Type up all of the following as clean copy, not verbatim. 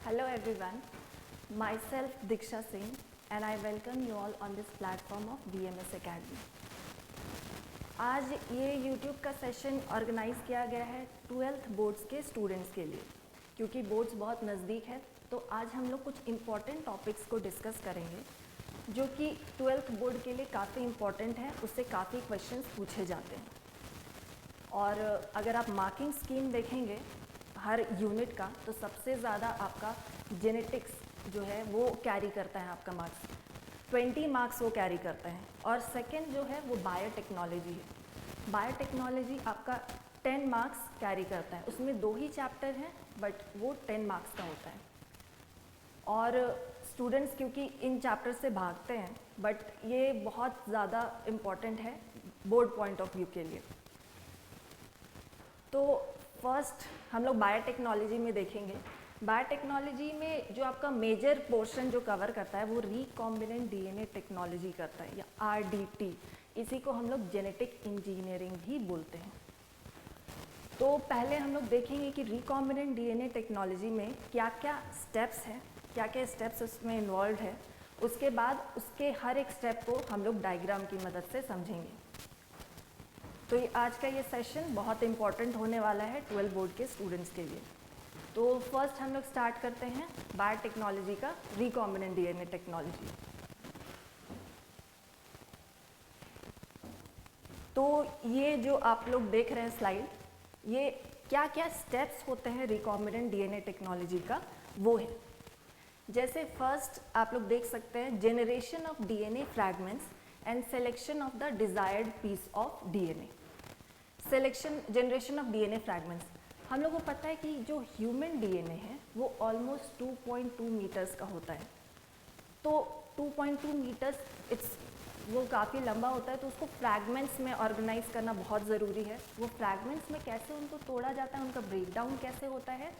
Hello everyone, myself Diksha Singh and I welcome you all on this platform of BMS Academy. आज ये YouTube का session organise किया गया है 12th boards के स्टूडेंट्स के लिए, क्योंकि बोर्ड्स बहुत नज़दीक है तो आज हम लोग कुछ इम्पॉर्टेंट टॉपिक्स को डिस्कस करेंगे जो कि 12th बोर्ड के लिए काफ़ी इम्पॉर्टेंट है, उससे काफ़ी क्वेश्चंस पूछे जाते हैं। और अगर आप मार्किंग स्कीम देखेंगे हर यूनिट का तो सबसे ज़्यादा आपका जेनेटिक्स जो है वो कैरी करता है, आपका मार्क्स 20 मार्क्स वो कैरी करता है। और सेकंड जो है वो बायोटेक्नोलॉजी है। बायोटेक्नोलॉजी आपका 10 मार्क्स कैरी करता है, उसमें 2 ही चैप्टर हैं बट वो 10 मार्क्स का होता है। और स्टूडेंट्स क्योंकि इन चैप्टर से भागते हैं बट ये बहुत ज़्यादा इम्पॉर्टेंट है बोर्ड पॉइंट ऑफ व्यू के लिए। तो फर्स्ट हम लोग बायोटेक्नोलॉजी में देखेंगे। बायोटेक्नोलॉजी में जो आपका मेजर पोर्शन जो कवर करता है वो रिकॉम्बिनेंट डीएनए टेक्नोलॉजी करता है या आरडीटी। इसी को हम लोग जेनेटिक इंजीनियरिंग भी बोलते हैं। तो पहले हम लोग देखेंगे कि रिकॉम्बिनेंट डीएनए टेक्नोलॉजी में क्या क्या स्टेप्स हैं, क्या क्या स्टेप्स उसमें इन्वॉल्व है। उसके बाद उसके हर एक स्टेप को हम लोग डायग्राम की मदद से समझेंगे। तो ये आज का ये सेशन बहुत इम्पॉर्टेंट होने वाला है 12 बोर्ड के स्टूडेंट्स के लिए। तो फर्स्ट हम लोग स्टार्ट करते हैं बायोटेक्नोलॉजी का, रिकॉम्बिनेंट डीएनए टेक्नोलॉजी। तो ये जो आप लोग देख रहे हैं स्लाइड, ये क्या क्या स्टेप्स होते हैं रिकॉम्बिनेंट डीएनए टेक्नोलॉजी का वो है। जैसे फर्स्ट आप लोग देख सकते हैं generation of DNA fragments and selection of the desired piece of DNA. Selection generation of DNA fragments, हम लोगों को पता है कि जो ह्यूमन डीएनए है वो ऑलमोस्ट 2.2 मीटर्स का होता है। तो 2.2 मीटर्स वो काफ़ी लंबा होता है, तो उसको फ्रैगमेंट्स में ऑर्गेनाइज करना बहुत ज़रूरी है। वो फ्रैगमेंट्स में कैसे उनको तोड़ा जाता है, उनका ब्रेकडाउन कैसे होता है,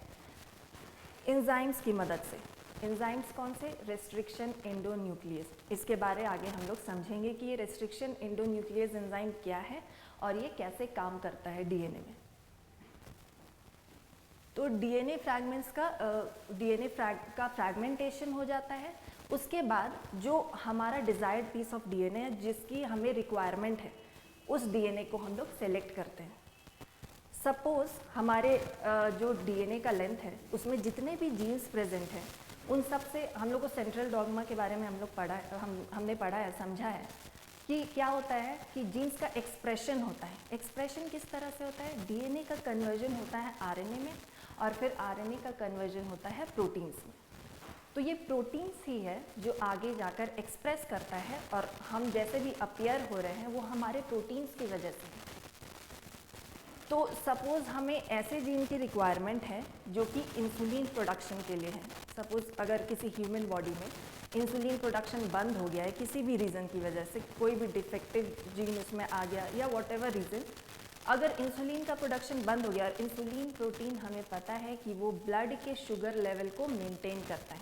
एंजाइम्स की मदद से। एंजाइम्स कौन से? Restriction endonuclease. इसके बारे आगे हम लोग समझेंगे कि ये रेस्ट्रिक्शन एंडोन्यूक्लियस एंजाइम क्या है और ये कैसे काम करता है डीएनए में। तो डीएनए फ्रैगमेंट्स का फ्रैगमेंटेशन हो जाता है। उसके बाद जो हमारा डिजायर्ड पीस ऑफ डीएनए है जिसकी हमें रिक्वायरमेंट है, उस डीएनए को हम लोग सेलेक्ट करते हैं। सपोज हमारे जो डीएनए का लेंथ है उसमें जितने भी जीन्स प्रेजेंट हैं उन सब से हम लोग को सेंट्रल डॉगमा के बारे में हम लोग हमने पढ़ा है, समझा है कि क्या होता है कि जीन्स का एक्सप्रेशन होता है। एक्सप्रेशन किस तरह से होता है? डीएनए का कन्वर्जन होता है आरएनए में और फिर आरएनए का कन्वर्जन होता है प्रोटीन्स में। तो ये प्रोटीन्स ही है जो आगे जाकर एक्सप्रेस करता है और हम जैसे भी अपीयर हो रहे हैं वो हमारे प्रोटीन्स की वजह से है। तो सपोज़ हमें ऐसे जीन की रिक्वायरमेंट है जो कि इंसुलिन प्रोडक्शन के लिए है। सपोज़ अगर किसी ह्यूमन बॉडी में इंसुलिन प्रोडक्शन बंद हो गया है किसी भी रीज़न की वजह से, कोई भी डिफेक्टिव जीन उसमें आ गया या वॉट एवर रीज़न, अगर इंसुलिन का प्रोडक्शन बंद हो गया, और इंसुलिन प्रोटीन हमें पता है कि वो ब्लड के शुगर लेवल को मेंटेन करता है,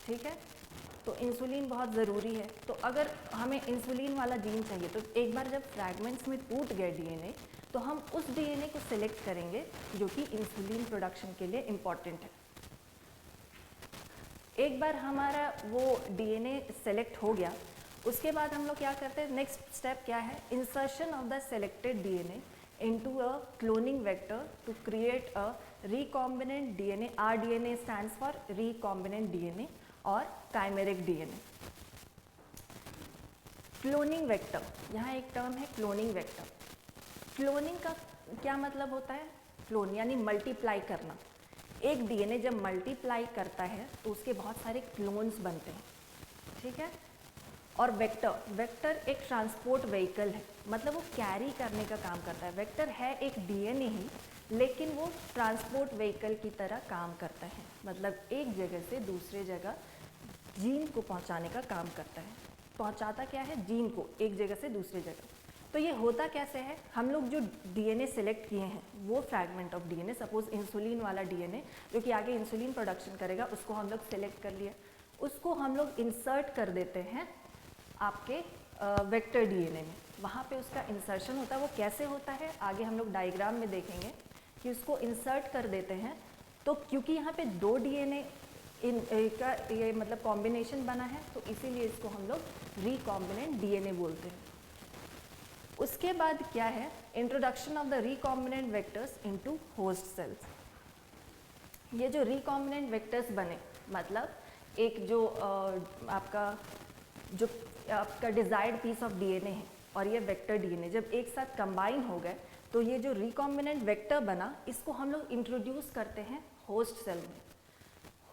ठीक है, तो इंसुलिन बहुत ज़रूरी है। तो अगर हमें इंसुलिन वाला जीन चाहिए तो एक बार जब फ्रैगमेंट्स में टूट गए डीएनए तो हम उस डीएनए को सिलेक्ट करेंगे जो कि इंसुलिन प्रोडक्शन के लिए इम्पॉर्टेंट है। एक बार हमारा वो डीएनए सेलेक्ट हो गया, उसके बाद हम लोग क्या करते हैं, नेक्स्ट स्टेप क्या है? Insertion of the selected DNA into a cloning vector to create a recombinant DNA. RDNA stands for recombinant DNA और काइमेरिक डीएनए। क्लोनिंग वेक्टर, यहाँ एक टर्म है क्लोनिंग वेक्टर। क्लोनिंग का क्या मतलब होता है? क्लोन यानी मल्टीप्लाई करना। एक डीएनए जब मल्टीप्लाई करता है तो उसके बहुत सारे क्लोन्स बनते हैं, ठीक है। और वेक्टर एक ट्रांसपोर्ट व्हीकल है, मतलब वो कैरी करने का काम करता है। वेक्टर है एक डीएनए ही, लेकिन वो ट्रांसपोर्ट व्हीकल की तरह काम करता है, मतलब एक जगह से दूसरे जगह जीन को पहुंचाने का काम करता है। पहुंचाता क्या है? जीन को एक जगह से दूसरी जगह। तो ये होता कैसे है? हम लोग जो डीएनए सेलेक्ट किए हैं वो fragment of DNA, suppose insulin वाला डीएनए जो कि आगे इंसुलिन प्रोडक्शन करेगा, उसको हम लोग सेलेक्ट कर लिया, उसको हम लोग इंसर्ट कर देते हैं आपके वेक्टर डीएनए में। वहाँ पे उसका इंसर्शन होता है। वो कैसे होता है आगे हम लोग डायग्राम में देखेंगे कि उसको इंसर्ट कर देते हैं। तो क्योंकि यहाँ पे 2 डीएनए का ये मतलब कॉम्बिनेशन बना है, तो इसीलिए इसको हम लोग रिकॉम्बिनेंट डीएनए बोलते हैं। उसके बाद क्या है, introduction of the recombinant vectors into host cells. ये जो रिकॉम्बिनेंट वेक्टर्स बने, मतलब एक जो आपका डिजायर्ड पीस ऑफ डीएनए है और ये वेक्टर डीएनए जब एक साथ कंबाइन हो गए, तो ये जो रिकॉम्बिनेंट वेक्टर बना, इसको हम लोग इंट्रोड्यूस करते हैं होस्ट सेल में।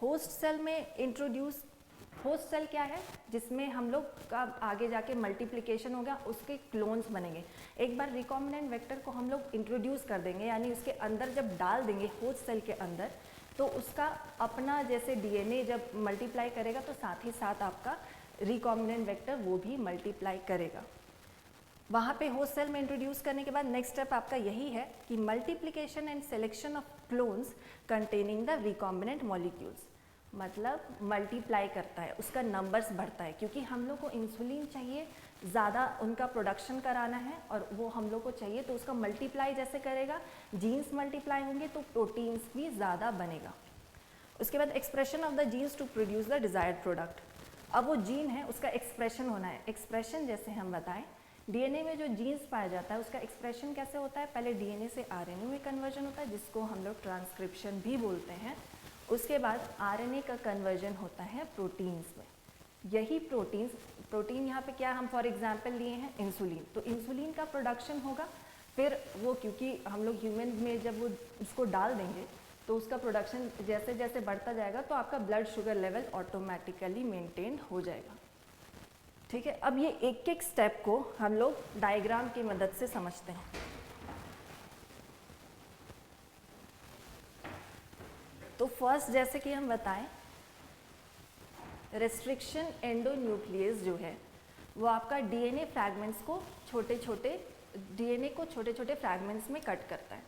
होस्ट सेल में इंट्रोड्यूस, होस्ट सेल क्या है, जिसमें हम लोग का आगे जाके मल्टीप्लिकेशन होगा, उसके क्लोन्स बनेंगे। एक बार रिकॉम्बिनेंट वेक्टर को हम लोग इंट्रोड्यूस कर देंगे, यानी उसके अंदर जब डाल देंगे होस्ट सेल के अंदर, तो उसका अपना जैसे डीएनए जब मल्टीप्लाई करेगा, तो साथ ही साथ आपका रिकॉम्बिनेंट वेक्टर वो भी मल्टीप्लाई करेगा। वहाँ पे होस्ट सेल में इंट्रोड्यूस करने के बाद नेक्स्ट स्टेप आपका यही है कि multiplication and selection of clones containing the recombinant molecules, मतलब मल्टीप्लाई करता है, उसका नंबर्स बढ़ता है, क्योंकि हम लोग को इंसुलिन चाहिए, ज़्यादा उनका प्रोडक्शन कराना है और वो हम लोग को चाहिए, तो उसका मल्टीप्लाई जैसे करेगा, जीन्स मल्टीप्लाई होंगे तो प्रोटीन्स भी ज़्यादा बनेगा। उसके बाद expression of the genes to produce the desired product. अब वो जीन है, उसका एक्सप्रेशन होना है। एक्सप्रेशन जैसे हम बताएं, डीएनए में जो जीन्स पाया जाता है उसका एक्सप्रेशन कैसे होता है, पहले डीएनए से आरएनए में कन्वर्जन होता है, जिसको हम लोग ट्रांसक्रिप्शन भी बोलते हैं। उसके बाद आरएनए का कन्वर्जन होता है प्रोटीन्स में। यही प्रोटीन यहाँ पे क्या हम फॉर एग्जांपल लिए हैं इंसुलिन, तो इंसुलिन का प्रोडक्शन होगा, फिर वो क्योंकि हम लोग ह्यूमन में जब वो उसको डाल देंगे तो उसका प्रोडक्शन जैसे जैसे बढ़ता जाएगा, तो आपका blood sugar level automatically maintain हो जाएगा। ठीक है, अब ये एक एक स्टेप को हम लोग डायग्राम की मदद से समझते हैं। तो फर्स्ट जैसे कि हम बताएं, रेस्ट्रिक्शन एंडोन्यूक्लियस जो है वो आपका डीएनए फ्रैगमेंट्स को छोटे छोटे फ्रैगमेंट्स में कट करता है।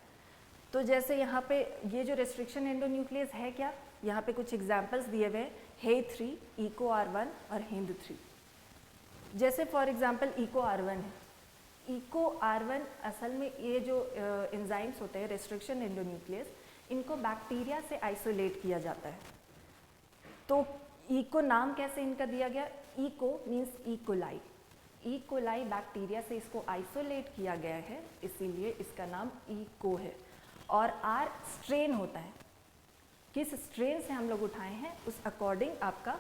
तो जैसे यहाँ पे ये जो रेस्ट्रिक्शन एंडोन्यूक्लियस है क्या, यहाँ पे कुछ एग्जांपल्स दिए हुए हैं, हे3, इको R1 और हिंद3। जैसे फॉर एग्जांपल इको R1 है, इको R1 असल में ये जो एंजाइम्स होते हैं रेस्ट्रिक्शन एंडोन्यूक्लियस, इनको बैक्टीरिया से आइसोलेट किया जाता है। तो इको नाम कैसे इनका दिया गया, eco means E coli, E coli bacteria से इसको आइसोलेट किया गया है, इसीलिए इसका नाम इको है। और R स्ट्रेन होता है, किस स्ट्रेन से हम लोग उठाए हैं उस अकॉर्डिंग आपका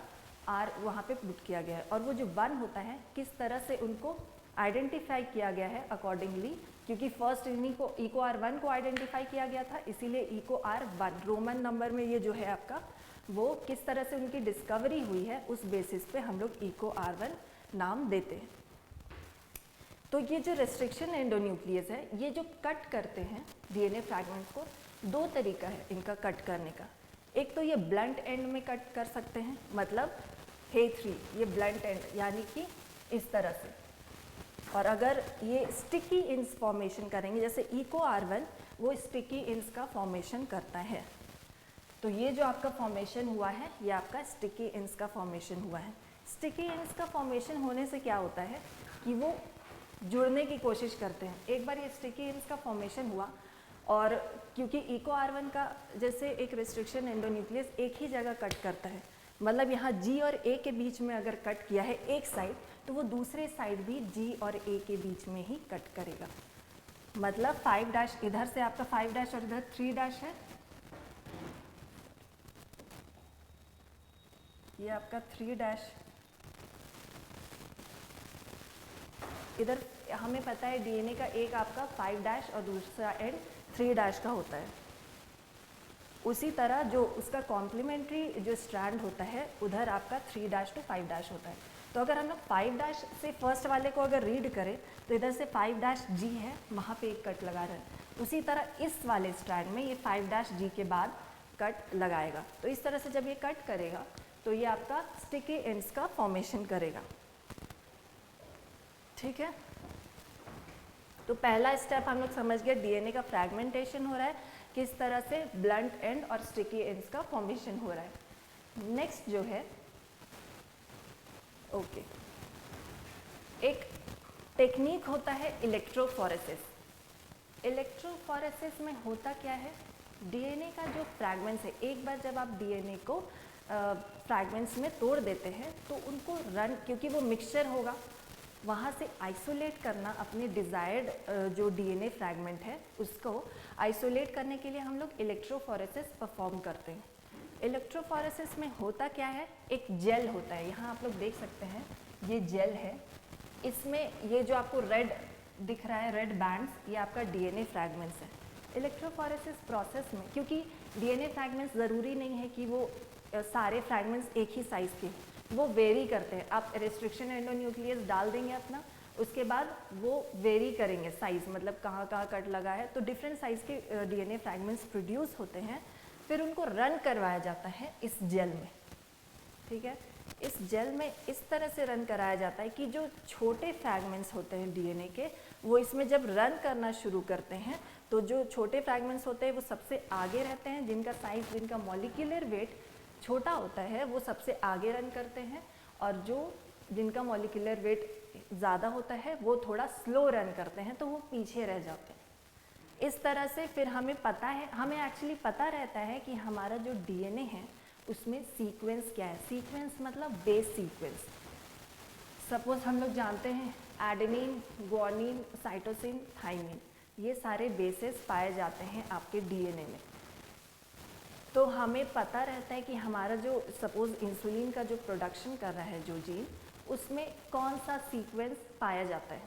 R वहाँ पे पुट किया गया है। और वो जो 1 होता है, किस तरह से उनको आइडेंटिफाई किया गया है अकॉर्डिंगली, क्योंकि फर्स्ट इनको इको R1 को आइडेंटिफाई किया गया था, इसीलिए इको R1 रोमन नंबर में ये जो है आपका, वो किस तरह से उनकी डिस्कवरी हुई है उस बेसिस पे हम लोग इको R1 नाम देते हैं। तो ये जो रेस्ट्रिक्शन एंडोन्यूक्लियस है, ये जो कट करते हैं डीएनए फ्रैगमेंट्स को, 2 तरीका है इनका कट करने का। एक तो ये ब्लंट एंड में कट कर सकते हैं, मतलब हे3 ये ब्लंट एंड यानी कि इस तरह से, और अगर ये स्टिकी इंस फॉर्मेशन करेंगे, जैसे इको R1 वो स्टिकी इंस का फॉर्मेशन करता है, तो ये जो आपका फॉर्मेशन हुआ है ये आपका स्टिकी इंस का फॉर्मेशन हुआ है। स्टिकी इंस का फॉर्मेशन होने से क्या होता है कि वो जुड़ने की कोशिश करते हैं। एक बार ये स्टिकी इंस का फॉर्मेशन हुआ, और क्योंकि इको R1 का जैसे एक रेस्ट्रिक्शन एंडोन्यूक्लियस एक ही जगह कट करता है, मतलब यहाँ G और A के बीच में अगर कट किया है एक साइड, तो वो दूसरे साइड भी G और A के बीच में ही कट करेगा। मतलब 5' इधर से आपका 5' और इधर 3' है, ये आपका 3'। इधर हमें पता है डीएनए का एक आपका 5' और दूसरा एंड 3' का होता है। उसी तरह जो उसका कॉम्प्लीमेंट्री जो स्ट्रैंड होता है, उधर आपका 3' टू 5' होता है। तो अगर हम लोग 5' से फर्स्ट वाले को अगर रीड करें, तो इधर से 5' G है, वहाँ पे एक कट लगा रहे हैं। उसी तरह इस वाले स्ट्रैंड में ये 5' G के बाद कट लगाएगा। तो इस तरह से जब ये कट करेगा, तो ये आपका स्टिकी एंड्स का फॉर्मेशन करेगा। ठीक है, तो पहला स्टेप हम लोग समझ गए, डीएनए का फ्रैगमेंटेशन हो रहा है, किस तरह से ब्लंट एंड और स्टिकी एंड्स का फॉर्मेशन हो रहा है। नेक्स्ट जो है एक टेक्निक होता है इलेक्ट्रोफोरेसिस। इलेक्ट्रोफोरेसिस में होता क्या है, डीएनए का जो फ्रैगमेंट्स है, एक बार जब आप डीएनए को फ्रैगमेंट्स में तोड़ देते हैं तो उनको रन, क्योंकि वो मिक्सचर होगा, वहाँ से आइसोलेट करना अपने डिज़ायर्ड जो डीएनए फ्रैगमेंट है उसको आइसोलेट करने के लिए हम लोग इलेक्ट्रोफोरेसिस परफॉर्म करते हैं। इलेक्ट्रोफोरेसिस में होता क्या है, एक जेल होता है, यहाँ आप लोग देख सकते हैं ये जेल है, इसमें ये जो आपको रेड दिख रहा है, रेड बैंड्स, ये आपका डीएनए फ्रैगमेंट्स है। इलेक्ट्रोफोरेसिस प्रोसेस में, क्योंकि डीएनए फ्रैगमेंट्स ज़रूरी नहीं है कि वो सारे फ्रैगमेंट्स एक ही साइज़ के, वो वेरी करते हैं। आप रिस्ट्रिक्शन एंडोन्यूक्लियस डाल देंगे अपना, उसके बाद वो वेरी करेंगे साइज़, मतलब कहाँ कहाँ कट लगा है, तो डिफरेंट साइज़ के डीएनए फ्रैगमेंट्स प्रोड्यूस होते हैं, फिर उनको रन करवाया जाता है इस जेल में। ठीक है, इस जेल में इस तरह से रन कराया जाता है कि जो छोटे फ्रैगमेंट्स होते हैं डीएनए के, वो इसमें जब रन करना शुरू करते हैं तो जो छोटे फ्रैगमेंट्स होते हैं वो सबसे आगे रहते हैं, जिनका साइज, जिनका मॉलिक्यूलर वेट छोटा होता है वो सबसे आगे रन करते हैं, और जो जिनका मॉलिक्यूलर वेट ज़्यादा होता है वो थोड़ा स्लो रन करते हैं, तो वो पीछे रह जाते हैं। इस तरह से फिर हमें पता है, हमें एक्चुअली पता रहता है कि हमारा जो डीएनए है उसमें सीक्वेंस क्या है। सीक्वेंस मतलब बेस सीक्वेंस। सपोज हम लोग जानते हैं एडेनिन, गुआनिन, साइटोसिन, थाइमिन, ये सारे बेसेस पाए जाते हैं आपके डीएनए में। तो हमें पता रहता है कि हमारा जो सपोज इंसुलिन का जो प्रोडक्शन कर रहा है जो जीन, उसमें कौन सा सीक्वेंस पाया जाता है,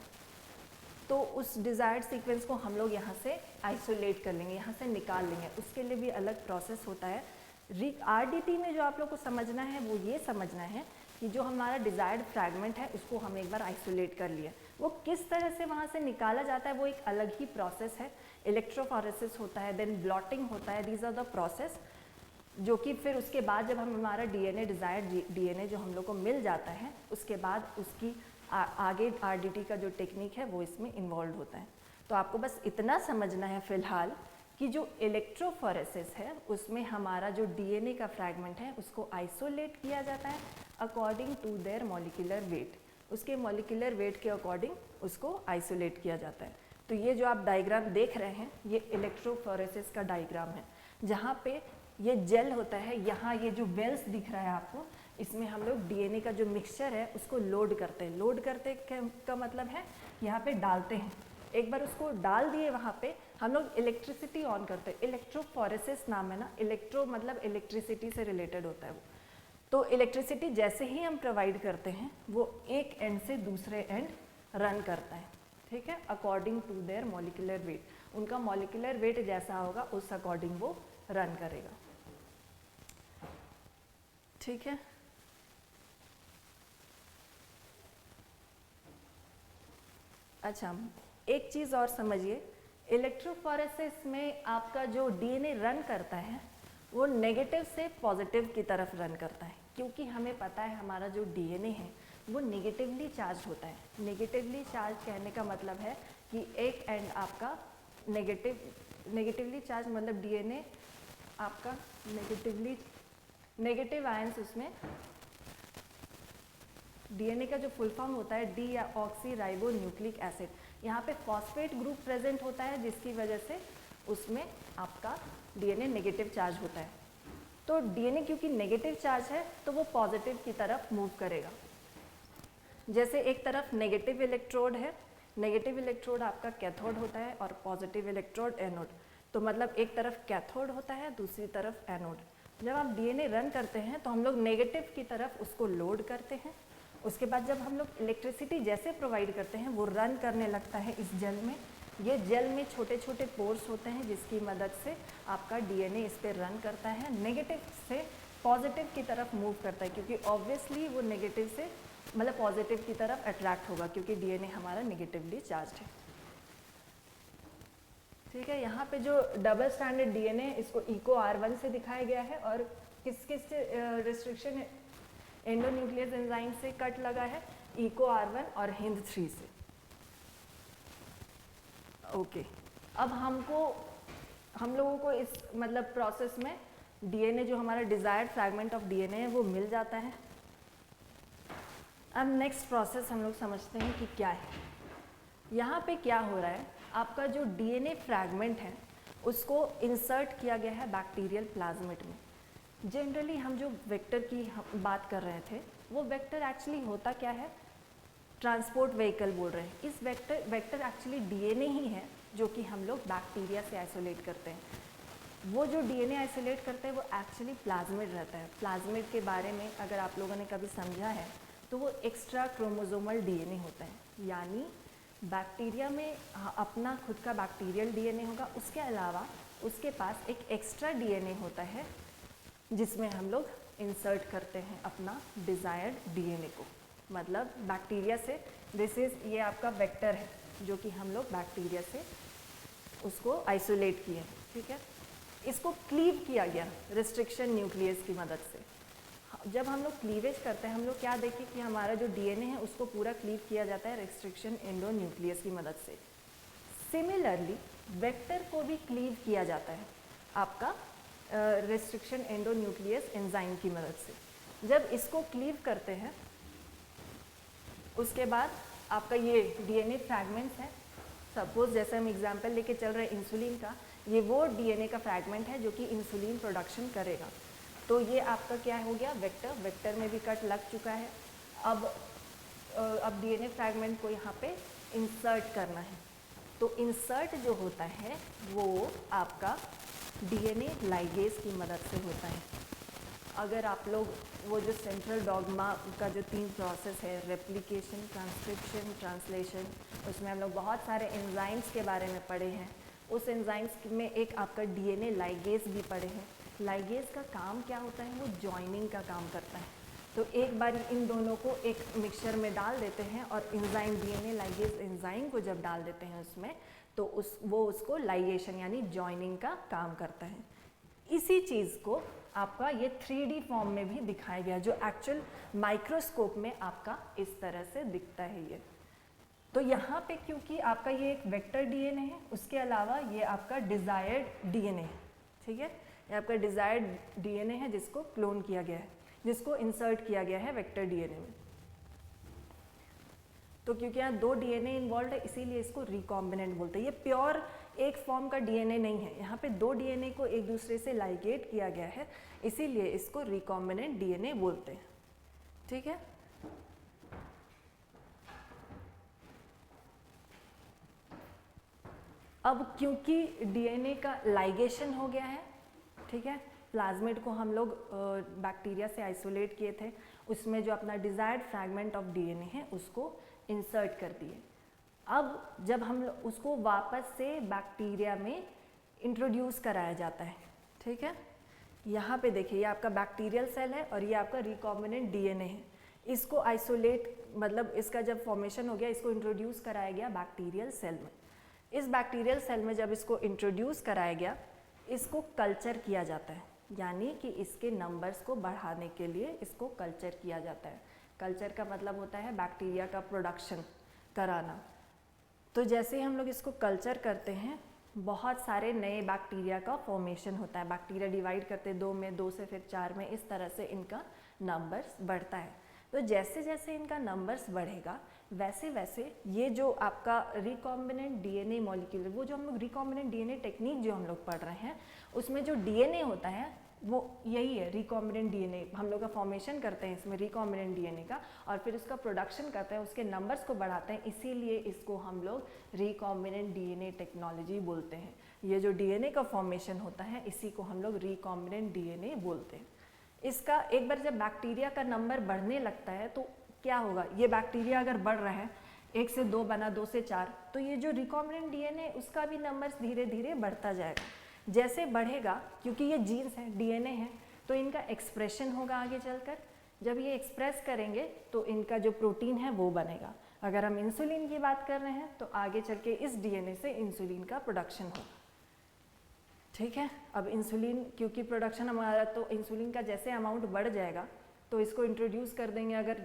तो उस डिज़ायर्ड सीक्वेंस को हम लोग यहाँ से आइसोलेट कर लेंगे, यहाँ से निकाल लेंगे। उसके लिए भी अलग प्रोसेस होता है। आरडीटी में जो आप लोग को समझना है वो ये समझना है कि जो हमारा डिज़ायर्ड फ्रैगमेंट है उसको हमने एक बार आइसोलेट कर लिया, वो किस तरह से वहाँ से निकाला जाता है वो एक अलग ही प्रोसेस है। इलेक्ट्रोफोरेसिस होता है, देन ब्लॉटिंग होता है, दीज आर द प्रोसेस, जो कि फिर उसके बाद जब हम हमारा डीएनए, डिज़ायर्ड डीएनए जो हम लोग को मिल जाता है, उसके बाद उसकी आगे आरडीटी का जो टेक्निक है वो इसमें इन्वॉल्व होता है। तो आपको बस इतना समझना है फ़िलहाल कि जो इलेक्ट्रोफोरेसिस है उसमें हमारा जो डीएनए का फ्रैगमेंट है उसको आइसोलेट किया जाता है according to their molecular weight, उसके मॉलिक्यूलर वेट के अकॉर्डिंग उसको आइसोलेट किया जाता है। तो ये जो आप डायग्राम देख रहे हैं ये इलेक्ट्रोफोरेसिस का डायग्राम है, जहाँ पे ये जेल होता है, यहाँ ये जो वेल्स दिख रहा है आपको, इसमें हम लोग डीएनए का जो मिक्सचर है उसको लोड करते हैं। लोड करते का मतलब है यहाँ पे डालते हैं, एक बार उसको डाल दिए वहाँ पे हम लोग इलेक्ट्रिसिटी ऑन करते हैं। इलेक्ट्रोफोरेसिस नाम है ना, इलेक्ट्रो मतलब इलेक्ट्रिसिटी से रिलेटेड होता है वो। तो इलेक्ट्रिसिटी जैसे ही हम प्रोवाइड करते हैं वो एक एंड से दूसरे एंड रन करता है, ठीक है, according to their molecular weight. उनका मॉलिक्यूलर वेट जैसा होगा उस अकॉर्डिंग वो रन करेगा, ठीक है। अच्छा, एक चीज़ और समझिए, इलेक्ट्रोफोरेसिस में आपका जो डीएनए रन करता है वो नेगेटिव से पॉजिटिव की तरफ रन करता है, क्योंकि हमें पता है हमारा जो डीएनए है वो नेगेटिवली चार्ज होता है। नेगेटिवली चार्ज कहने का मतलब है कि एक एंड आपका नेगेटिवली चार्ज मतलब डीएनए आपका नेगेटिव आयंस, उसमें डीएनए का जो फुल फॉर्म होता है डी या ऑक्सी राइबो न्यूक्लिक एसिड, यहाँ पे फॉस्फेट ग्रुप प्रेजेंट होता है जिसकी वजह से उसमें आपका डीएनए नेगेटिव चार्ज होता है। तो डीएनए क्योंकि नेगेटिव चार्ज है तो वो पॉजिटिव की तरफ मूव करेगा। जैसे एक तरफ नेगेटिव इलेक्ट्रोड है, नेगेटिव इलेक्ट्रोड आपका कैथोड होता है और पॉजिटिव इलेक्ट्रोड एनोड, तो मतलब एक तरफ कैथोड होता है दूसरी तरफ एनोड। जब आप डीएनए रन करते हैं तो हम लोग नेगेटिव की तरफ उसको लोड करते हैं, उसके बाद जब हम लोग इलेक्ट्रिसिटी जैसे प्रोवाइड करते हैं वो रन करने लगता है इस जेल में। ये जेल में छोटे छोटे पोर्स होते हैं जिसकी मदद से आपका डीएनए इस पर रन करता है, नेगेटिव से पॉजिटिव की तरफ मूव करता है, क्योंकि ऑब्वियसली वो नेगेटिव से मतलब पॉजिटिव की तरफ अट्रैक्ट होगा क्योंकि डीएनए हमारा नेगेटिवली चार्ज है, ठीक है। यहाँ पे जो डबल स्टैंडर्ड डीएनए इसको इको R1 से दिखाया गया है, और किस किस रिस्ट्रिक्शन एंडोन्यूक्लियस एंजाइम से कट लगा है, इको R1 और HIND3 से। ओके, अब हम लोगों को इस मतलब प्रोसेस में डीएनए जो हमारा डिजायर्ड फ्रैगमेंट ऑफ डीएनए है वो मिल जाता है। अब नेक्स्ट प्रोसेस हम लोग समझते हैं कि क्या है। यहाँ पे क्या हो रहा है, आपका जो डीएनए फ्रैगमेंट है उसको इंसर्ट किया गया है बैक्टीरियल प्लाज्मिड में। जनरली हम जो वेक्टर की बात कर रहे थे, वो वेक्टर एक्चुअली होता क्या है, ट्रांसपोर्ट व्हीकल बोल रहे हैं। इस वेक्टर एक्चुअली डीएनए ही है जो कि हम लोग बैक्टीरिया से आइसोलेट करते हैं। वो जो डीएनए आइसोलेट करते हैं वो एक्चुअली प्लाज्मिड रहता है। प्लाज्मिड के बारे में अगर आप लोगों ने कभी समझा है तो वो एक्स्ट्रा क्रोमोसोमल डीएनए होता है, यानी बैक्टीरिया में अपना खुद का बैक्टीरियल डीएनए होगा, उसके अलावा उसके पास एक एक्स्ट्रा डीएनए होता है जिसमें हम लोग इंसर्ट करते हैं अपना डिज़ायर्ड डीएनए को। मतलब बैक्टीरिया से ये आपका वेक्टर है जो कि हम लोग बैक्टीरिया से उसको आइसोलेट किए हैं, ठीक है। इसको क्लीव किया गया रिस्ट्रिक्शन न्यूक्लियस की मदद से। जब हम लोग क्लीवेज करते हैं, हम लोग क्या देखें कि हमारा जो डीएनए है उसको पूरा क्लीव किया जाता है रिस्ट्रिक्शन एंडो न्यूक्लियस की मदद से। सिमिलरली वेक्टर को भी क्लीव किया जाता है आपका रिस्ट्रिक्शन एंडो न्यूक्लियस एंजाइम की मदद से। जब इसको क्लीव करते हैं उसके बाद आपका ये डीएनए फ्रैगमेंट्स है। सपोज जैसे हम एग्जांपल लेके चल रहे हैं इंसुलिन का, ये वो डीएनए का फ्रैगमेंट है जो कि इंसुलिन प्रोडक्शन करेगा। तो ये आपका क्या हो गया, वेक्टर। वेक्टर में भी कट लग चुका है। अब डीएनए फ्रैगमेंट को यहाँ पे इंसर्ट करना है। तो इंसर्ट जो होता है वो आपका डीएनए लाइगेज की मदद से होता है। अगर आप लोग वो जो सेंट्रल डॉग्मा का जो 3 प्रोसेस है, रेप्लिकेशन, ट्रांसक्रिप्शन, ट्रांसलेशन, उसमें हम लोग बहुत सारे एंजाइम्स के बारे में पढ़े हैं। उस एंजाइम्स में एक आपका डीएनए लाइगेज भी पढ़े हैं। लाइगेज का काम क्या होता है, वो जॉइनिंग का काम करता है। तो एक बार इन दोनों को एक मिक्सचर में डाल देते हैं और एंजाइम डीएनए लाइगेज एंजाइम को जब डाल देते हैं उसमें, तो वो उसको लाइगेशन यानी जॉइनिंग का काम करता है। इसी चीज़ को आपका ये 3D फॉर्म में भी दिखाया गया, जो एक्चुअल माइक्रोस्कोप में आपका इस तरह से दिखता है ये। तो यहाँ पे क्योंकि आपका ये एक वेक्टर डीएनए है, उसके अलावा ये आपका डिज़ायर्ड डीएनए है, ठीक है। ये आपका डिज़ायर्ड डीएनए है जिसको क्लोन किया गया है, जिसको इंसर्ट किया गया है वेक्टर डीएनए में। तो क्योंकि यहाँ 2 डीएनए इन्वॉल्व है इसीलिए इसको रिकॉम्बिनेंट बोलते हैं। ये प्योर एक फॉर्म का डीएनए नहीं है, यहाँ पे 2 डीएनए को एक दूसरे से लाइगेट किया गया है, इसीलिए इसको रिकॉम्बिनेंट डीएनए बोलते हैं, ठीक है। अब क्योंकि डीएनए का लाइगेशन हो गया है, ठीक है, प्लाज्मिड को हम लोग बैक्टीरिया से आइसोलेट किए थे, उसमें जो अपना डिजायर्ड फ्रैगमेंट ऑफ डीएनए है उसको इंसर्ट कर दिए। अब जब हम उसको वापस से बैक्टीरिया में इंट्रोड्यूस कराया जाता है, ठीक है। यहाँ पे देखिए ये आपका बैक्टीरियल सेल है और ये आपका रिकॉम्बिनेंट डीएनए है। इसको आइसोलेट मतलब इसका जब फॉर्मेशन हो गया, इसको इंट्रोड्यूस कराया गया बैक्टीरियल सेल में। इस बैक्टीरियल सेल में जब इसको इंट्रोड्यूस कराया गया, इसको कल्चर किया जाता है, यानी कि इसके नंबर्स को बढ़ाने के लिए इसको कल्चर किया जाता है। कल्चर का मतलब होता है बैक्टीरिया का प्रोडक्शन कराना। तो जैसे ही हम लोग इसको कल्चर करते हैं, बहुत सारे नए बैक्टीरिया का फॉर्मेशन होता है। बैक्टीरिया डिवाइड करते हैं 2 में, 2 से फिर 4 में, इस तरह से इनका नंबर्स बढ़ता है। तो जैसे जैसे इनका नंबर्स बढ़ेगा वैसे वैसे ये जो आपका रिकॉम्बिनेंट डीएनए मॉलिक्यूल, वो जो हम लोग रिकॉम्बिनेंट डीएनए टेक्निक जो हम लोग पढ़ रहे हैं, उसमें जो डीएनए होता है वो यही है रिकॉम्बिनेंट डीएनए। हम लोग का फॉर्मेशन करते हैं इसमें रिकॉम्बिनेंट डीएनए का, और फिर उसका प्रोडक्शन करते हैं, उसके नंबर्स को बढ़ाते हैं, इसीलिए इसको हम लोग रिकॉम्बिनेंट डीएनए टेक्नोलॉजी बोलते हैं। ये जो डीएनए का फॉर्मेशन होता है इसी को हम लोग रिकॉम्बिनेंट डीएनए बोलते हैं। इसका एक बार जब बैक्टीरिया का नंबर बढ़ने लगता है तो क्या होगा, ये बैक्टीरिया अगर बढ़ रहा है, 1 से 2 बना, 2 से 4, तो ये जो रिकॉम्बिनेंट डीएनए उसका भी नंबर्स धीरे धीरे बढ़ता जाएगा। जैसे बढ़ेगा, क्योंकि ये जीन्स हैं, डीएनए है, तो इनका एक्सप्रेशन होगा आगे चलकर। जब ये एक्सप्रेस करेंगे तो इनका जो प्रोटीन है वो बनेगा। अगर हम इंसुलिन की बात कर रहे हैं तो आगे चल के इस डीएनए से इंसुलिन का प्रोडक्शन होगा, ठीक है। अब इंसुलिन क्योंकि प्रोडक्शन हमारा, तो इंसुलिन का जैसे अमाउंट बढ़ जाएगा तो इसको इंट्रोड्यूस कर देंगे अगर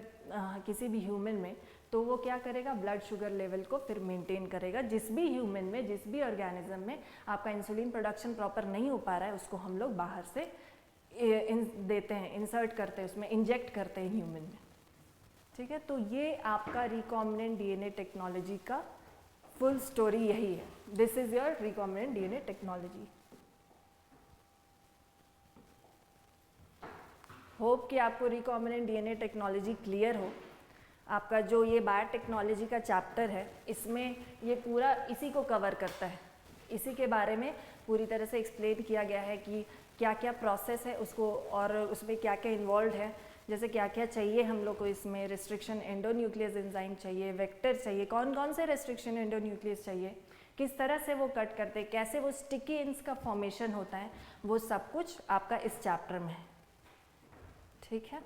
किसी भी ह्यूमन में, तो वो क्या करेगा, ब्लड शुगर लेवल को फिर मेंटेन करेगा। जिस भी ह्यूमन में, जिस भी ऑर्गेनिज्म में आपका इंसुलिन प्रोडक्शन प्रॉपर नहीं हो पा रहा है, उसको हम लोग बाहर से देते हैं, इंसर्ट करते हैं, उसमें इंजेक्ट करते हैं ह्यूमन में, ठीक है। तो ये आपका रिकॉम्बिनेंट डीएनए टेक्नोलॉजी का फुल स्टोरी यही है। This is your recombinant DNA technology. Hope कि आपको रिकॉम्बिनेंट डीएनए टेक्नोलॉजी क्लियर हो। आपका जो ये बायोटेक्नोलॉजी का चैप्टर है इसमें ये पूरा इसी को कवर करता है, इसी के बारे में पूरी तरह से एक्सप्लेन किया गया है कि क्या क्या प्रोसेस है उसको और उसमें क्या क्या इन्वॉल्व है, जैसे क्या क्या चाहिए हम लोग को इसमें, रिस्ट्रिक्शन एंडोन्यूक्लियस एंजाइम चाहिए, वेक्टर चाहिए, कौन कौन से रिस्ट्रिक्शन एंडोन्यूक्लियस चाहिए, किस तरह से वो कट करते हैं, कैसे वो स्टिकी एंड्स का फॉर्मेशन होता है, वो सब कुछ आपका इस चैप्टर में है। ठीक है,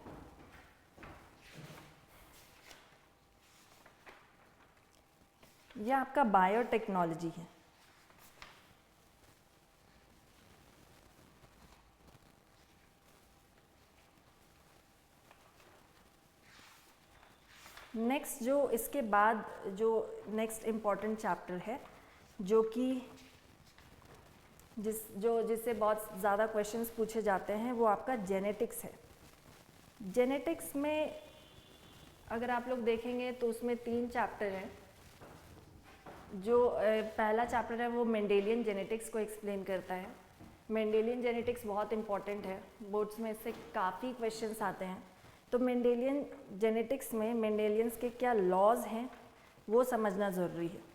यह आपका बायोटेक्नोलॉजी है। नेक्स्ट जो इसके बाद जो नेक्स्ट इम्पॉर्टेंट चैप्टर है जो कि जिससे बहुत ज़्यादा क्वेश्चंस पूछे जाते हैं वो आपका जेनेटिक्स है। जेनेटिक्स में अगर आप लोग देखेंगे तो उसमें 3 चैप्टर हैं। जो पहला चैप्टर है वो मेंडेलियन जेनेटिक्स को एक्सप्लेन करता है। मेंडेलियन जेनेटिक्स बहुत इंपॉर्टेंट है, बोर्ड्स में इससे काफ़ी क्वेश्चंस आते हैं। तो मेंडेलियन जेनेटिक्स में मेंडेलियंस के क्या लॉज हैं वो समझना ज़रूरी है।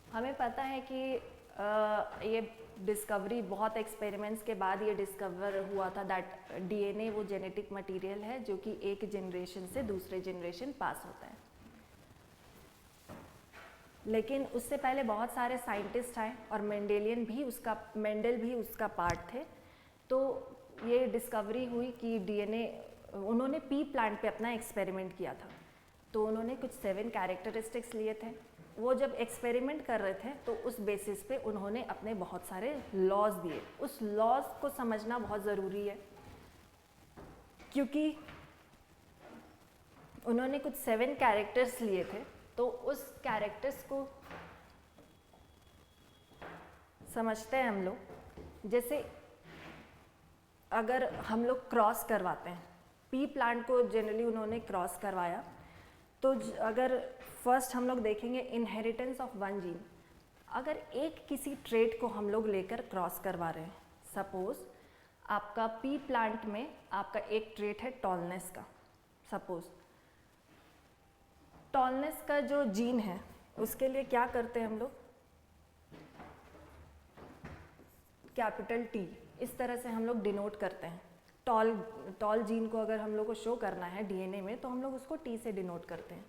हमें पता है कि ये डिस्कवरी बहुत एक्सपेरिमेंट्स के बाद ये डिस्कवर हुआ था दैट डीएनए वो जेनेटिक मटेरियल है जो कि एक जनरेशन से दूसरे जनरेशन पास होता है। लेकिन उससे पहले बहुत सारे साइंटिस्ट आए और मेंडेल भी उसका पार्ट थे। तो ये डिस्कवरी हुई कि डीएनए, उन्होंने पी प्लांट पे अपना एक्सपेरिमेंट किया था। तो उन्होंने कुछ 7 कैरेक्टरिस्टिक्स लिए थे। वो जब एक्सपेरिमेंट कर रहे थे तो उस बेसिस पे उन्होंने अपने बहुत सारे लॉज दिए। उस लॉज को समझना बहुत ज़रूरी है क्योंकि उन्होंने कुछ 7 कैरेक्टर्स लिए थे। तो उस कैरेक्टर्स को समझते हैं हम लोग। जैसे अगर हम लोग क्रॉस करवाते हैं, पी प्लांट को जनरली उन्होंने क्रॉस करवाया। तो अगर फर्स्ट हम लोग देखेंगे इनहेरिटेंस ऑफ वन जीन। अगर एक किसी ट्रेट को हम लोग लेकर क्रॉस करवा रहे हैं, सपोज आपका पी प्लांट में आपका एक ट्रेट है टॉलनेस का। सपोज टॉलनेस का जो जीन है उसके लिए क्या करते हैं हम लोग, कैपिटल टी इस तरह से हम लोग डिनोट करते हैं। टॉल जीन को अगर हम लोग को शो करना है डीएनए में तो हम लोग उसको टी से डिनोट करते हैं।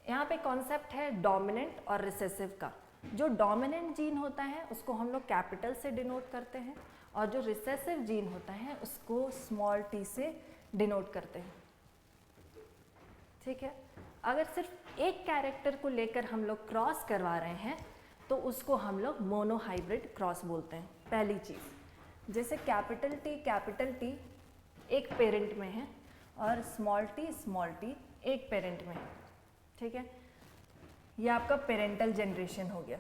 यहाँ पे कॉन्सेप्ट है डोमिनेंट और रिसेसिव का। जो डोमिनेंट जीन होता है उसको हम लोग कैपिटल से डिनोट करते हैं और जो रिसेसिव जीन होता है उसको स्मॉल टी से डिनोट करते हैं। ठीक है, अगर सिर्फ एक कैरेक्टर को लेकर हम लोग क्रॉस करवा रहे हैं तो उसको हम लोग मोनोहाइब्रिड क्रॉस बोलते हैं। पहली चीज़, जैसे कैपिटल टी एक पेरेंट में है और स्मॉल टी एक पेरेंट में है। ठीक है, यह आपका पेरेंटल जनरेशन हो गया।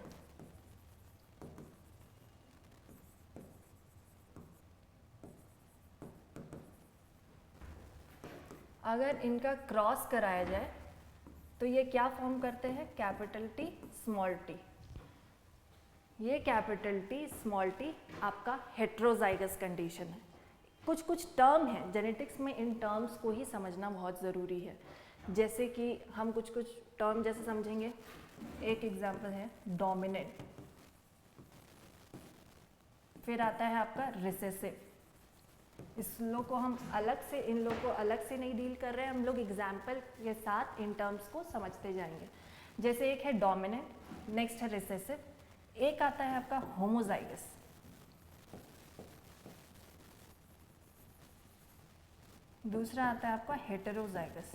अगर इनका क्रॉस कराया जाए तो ये क्या फॉर्म करते हैं, कैपिटल टी स्मॉल टी। ये कैपिटल टी स्मॉल टी आपका हेट्रोजाइगस कंडीशन है। कुछ कुछ टर्म है जेनेटिक्स में, इन टर्म्स को ही समझना बहुत ज़रूरी है। जैसे कि हम कुछ कुछ टर्म जैसे समझेंगे। एक एग्जांपल है डोमिनेंट, फिर आता है आपका रिसेसिव। इन लोग को अलग से नहीं डील कर रहे हैं, हम लोग एग्जाम्पल के साथ इन टर्म्स को समझते जाएंगे। जैसे एक है डोमिनेंट, नेक्स्ट है रिसेसिव, एक आता है आपका होमोजाइगस, दूसरा आता है आपका हेटेरोजाइगस।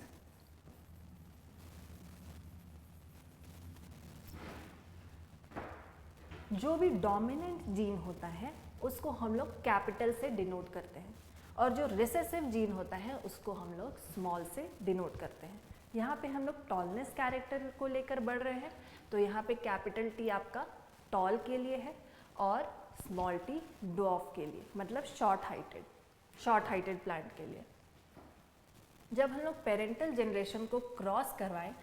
जो भी डोमिनेंट जीन होता है उसको हम लोग कैपिटल से डिनोट करते हैं और जो रिसेसिव जीन होता है उसको हम लोग स्मॉल से डिनोट करते हैं। यहाँ पे हम लोग टॉलनेस कैरेक्टर को लेकर बढ़ रहे हैं तो यहाँ पे कैपिटल टी आपका टॉल के लिए है और स्मॉल टी ड्वार्फ के लिए, मतलब शॉर्ट हाइटेड प्लांट के लिए। जब हम लोग पेरेंटल जनरेशन को क्रॉस करवाएं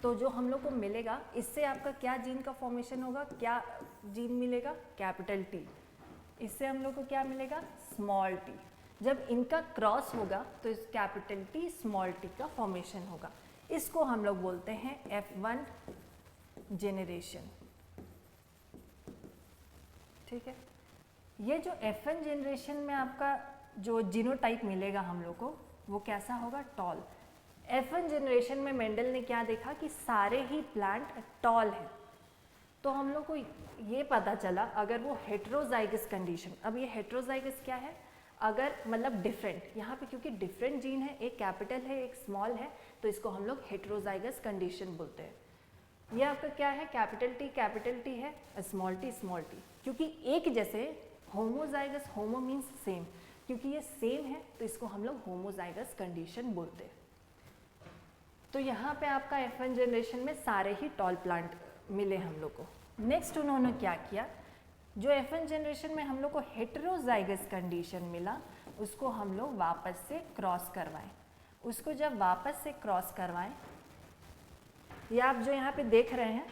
तो जो हम लोग को मिलेगा, इससे आपका क्या जीन का फॉर्मेशन होगा, क्या जीन मिलेगा, कैपिटल टी। इससे हम लोग को क्या मिलेगा, स्मॉल टी। जब इनका क्रॉस होगा तो इस कैपिटल टी स्मॉल टी का फॉर्मेशन होगा। इसको हम लोग बोलते हैं F1 जेनरेशन। ठीक है, ये जो F1 जनरेशन में आपका जो जीनोटाइप मिलेगा हम लोग को वो कैसा होगा, टॉल। F1 जनरेशन में मेंडल ने क्या देखा कि सारे ही प्लांट टॉल हैं। तो हम लोग को ये पता चला अगर वो हेट्रोजाइगस कंडीशन, अब ये हेट्रोजाइगस क्या है, अगर मतलब डिफरेंट, यहाँ पे क्योंकि डिफरेंट जीन है, एक कैपिटल है एक स्मॉल है, तो इसको हम लोग हेट्रोजाइगस कंडीशन बोलते हैं। ये आपका क्या है, कैपिटल टी है, स्मॉल टी, क्योंकि एक जैसे होमोजाइगस, होमो मीन्स सेम, क्योंकि ये सेम है तो इसको हम लोग होमोजाइगस कंडीशन बोलते हैं। तो यहाँ पे आपका F1 जनरेशन में सारे ही टॉल प्लांट मिले हम लोग को। नेक्स्ट उन्होंने क्या किया, जो F1 जनरेशन में हम लोग को हेट्रोजाइगस कंडीशन मिला उसको हम लोग वापस से क्रॉस करवाएं। उसको जब वापस से क्रॉस करवाएं, ये आप जो यहाँ पे देख रहे हैं,